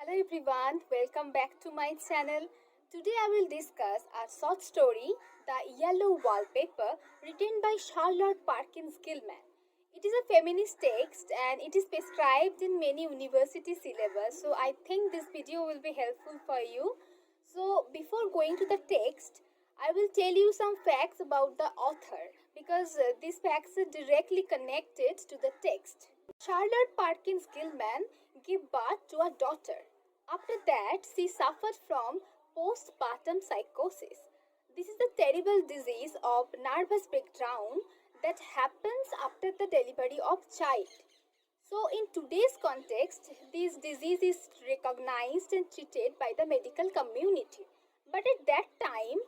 Hello everyone, welcome back to my channel. Today I will discuss a short story, The Yellow Wallpaper, written by Charlotte Perkins Gilman. It is a feminist text and it is prescribed in many university syllabus, so I think this video will be helpful for you. So before going to the text, I will tell you some facts about the author because these facts are directly connected to the text. Charlotte Perkins Gilman gave birth to a daughter. After that, she suffered from postpartum psychosis. This is the terrible disease of nervous breakdown that happens after the delivery of child. So, in today's context, this disease is recognized and treated by the medical community. But at that time,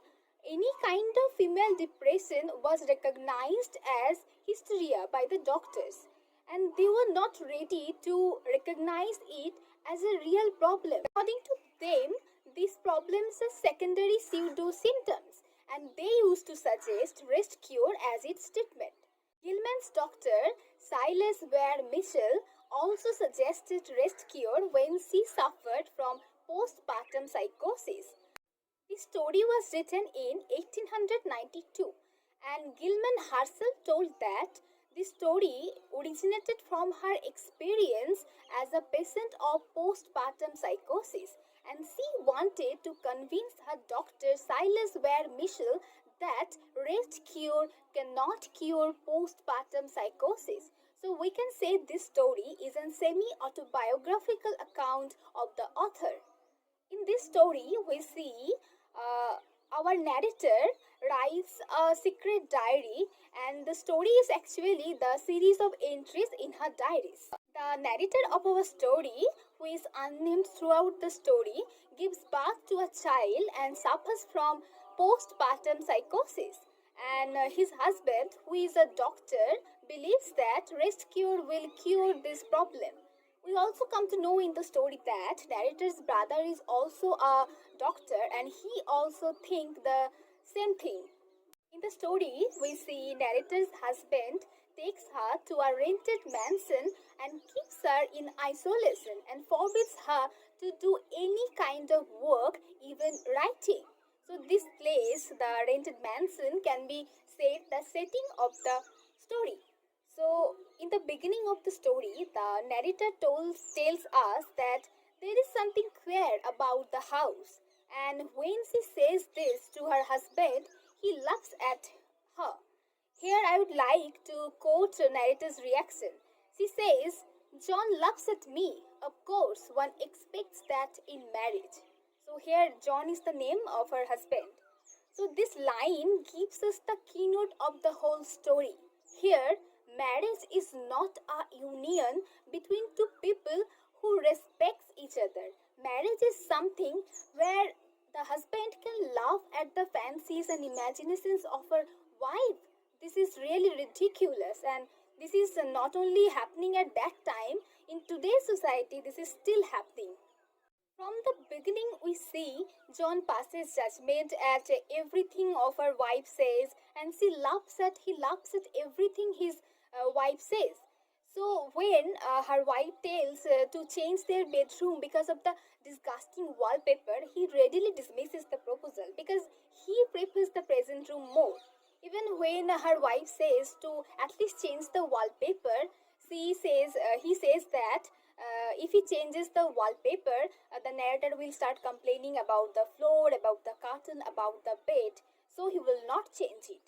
any kind of female depression was recognized as hysteria by the doctors, and they were not ready to recognize it as a real problem. According to them, these problems are secondary pseudo symptoms, and they used to suggest rest cure as its treatment. Gilman's doctor, Silas Ware Mitchell, also suggested rest cure when she suffered from postpartum psychosis. The story was written in 1892, and Gilman herself told that the story originated from her experience as a patient of postpartum psychosis, and she wanted to convince her doctor Silas Ware Mitchell that rest cure cannot cure postpartum psychosis. So we can say this story is a semi-autobiographical account of the author. In this story, we see uh, our narrator writes a secret diary, and the story is actually the series of entries in her diaries. The narrator of our story, who is unnamed throughout the story, gives birth to a child and suffers from postpartum psychosis. And his husband, who is a doctor, believes that rest cure will cure this problem. We also come to know in the story that narrator's brother is also a doctor and he also think the same thing. In the story, we see narrator's husband takes her to a rented mansion and keeps her in isolation and forbids her to do any kind of work, even writing. So this place, the rented mansion, can be said the setting of the story. So, in the beginning of the story, the narrator tells us that there is something queer about the house, and when she says this to her husband, he laughs at her. Here, I would like to quote the narrator's reaction. She says, John laughs at me. Of course, one expects that in marriage. So, here, John is the name of her husband. So, this line gives us the keynote of the whole story. Here, marriage is not a union between two people who respects each other. Marriage is something where the husband can laugh at the fancies and imaginations of her wife. This is really ridiculous, and this is not only happening at that time, in today's society, this is still happening. From the beginning, we see John passes judgment at everything of her wife says, and he laughs at everything his wife says. So when her wife tells to change their bedroom because of the disgusting wallpaper, he readily dismisses the proposal because he prefers the present room more. Even when her wife says to at least change the wallpaper, he says that if he changes the wallpaper, the narrator will start complaining about the floor, about the curtain, about the bed. So he will not change it.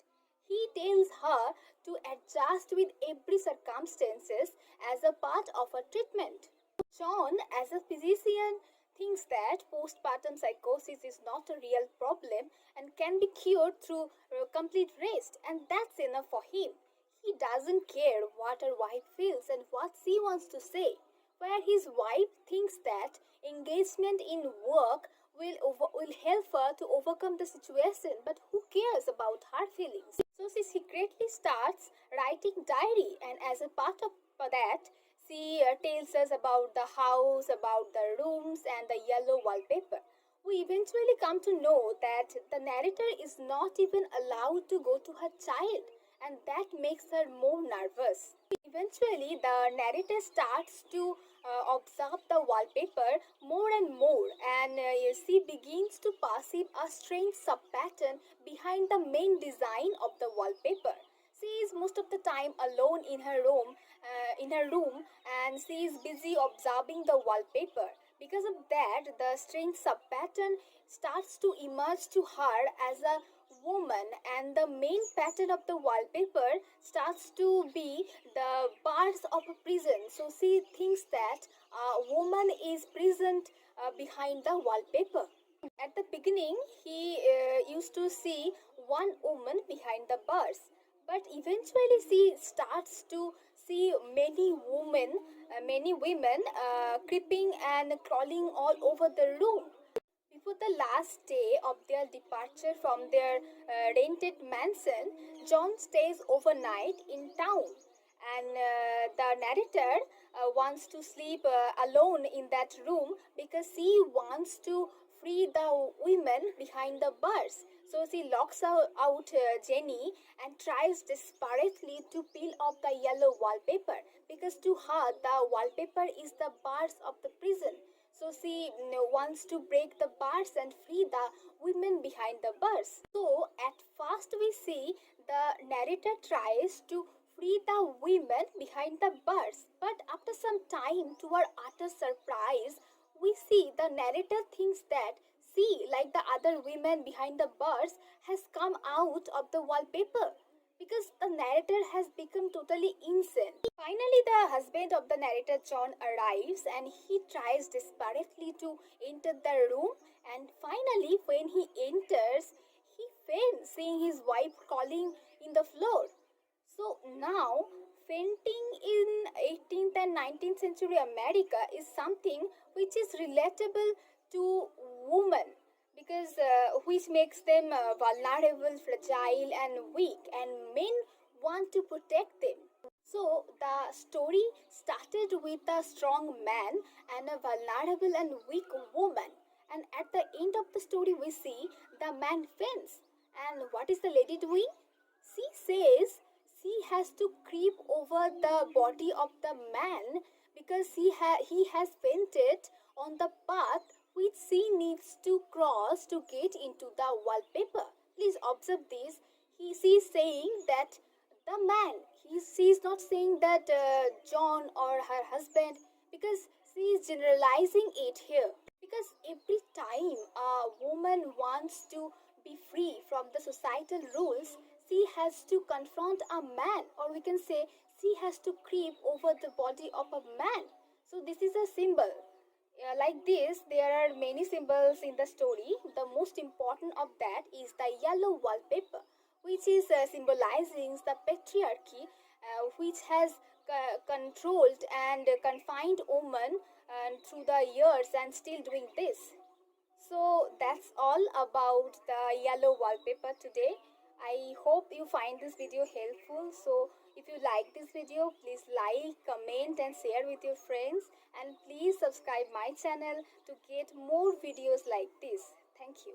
He tells her to adjust with every circumstances as a part of a treatment. John, as a physician, thinks that postpartum psychosis is not a real problem and can be cured through complete rest, and that's enough for him. He doesn't care what her wife feels and what she wants to say, where his wife thinks that engagement in work will help her to overcome the situation, but who cares about her feelings? So she secretly starts writing diary, and as a part of that, she tells us about the house, about the rooms, and the yellow wallpaper. We eventually come to know that the narrator is not even allowed to go to her child, and that makes her more nervous. Eventually, the narrator starts to observe the wallpaper more and more, and she begins to perceive a strange sub pattern behind the main design of the wallpaper. She is most of the time alone in her room, and she is busy observing the wallpaper. Because of that, the strange sub pattern starts to emerge to her as a woman, and the main pattern of the wallpaper starts to be the bars of a prison. So she thinks that a woman is present behind the wallpaper. At the beginning, he used to see one woman behind the bars, but eventually she starts to see many women creeping and crawling all over the room. Before the last day of their departure from their rented mansion, John stays overnight in town, and the narrator wants to sleep alone in that room because she wants to free the women behind the bars. So she locks out Jenny and tries desperately to peel off the yellow wallpaper, because to her the wallpaper is the bars of the prison. So she wants to break the bars and free the women behind the bars. So at first we see the narrator tries to free the women behind the bars, but after some time, to our utter surprise, we see the narrator thinks that she, like the other women behind the bars, has come out of the wallpaper, because the narrator has become totally insane. Finally, the husband of the narrator, John, arrives, and he tries desperately to enter the room. And finally, when he enters, he faints, seeing his wife crawling in the floor. So now, fainting in 18th and 19th century America is something which is relatable to women, because which makes them vulnerable, fragile, and weak, and men want to protect them. So the story started with a strong man and a vulnerable and weak woman, and at the end of the story, we see the man faints. And what is the lady doing? She says she has to creep over the body of the man because he has fainted on the path which she needs to cross to get into the wallpaper. Please observe this. She is saying that the man, she is not saying that John or her husband, because she is generalizing it here. Because every time a woman wants to be free from the societal rules, she has to confront a man, or we can say she has to creep over the body of a man. So this is a symbol. Like this, there are many symbols in the story. The most important of that is the yellow wallpaper, which is symbolizing the patriarchy, which has controlled and confined women through the years and still doing this. So that's all about the yellow wallpaper today. I hope you find this video helpful. So if you like this video, please like, comment and share with your friends, and please subscribe my channel to get more videos like this. Thank you.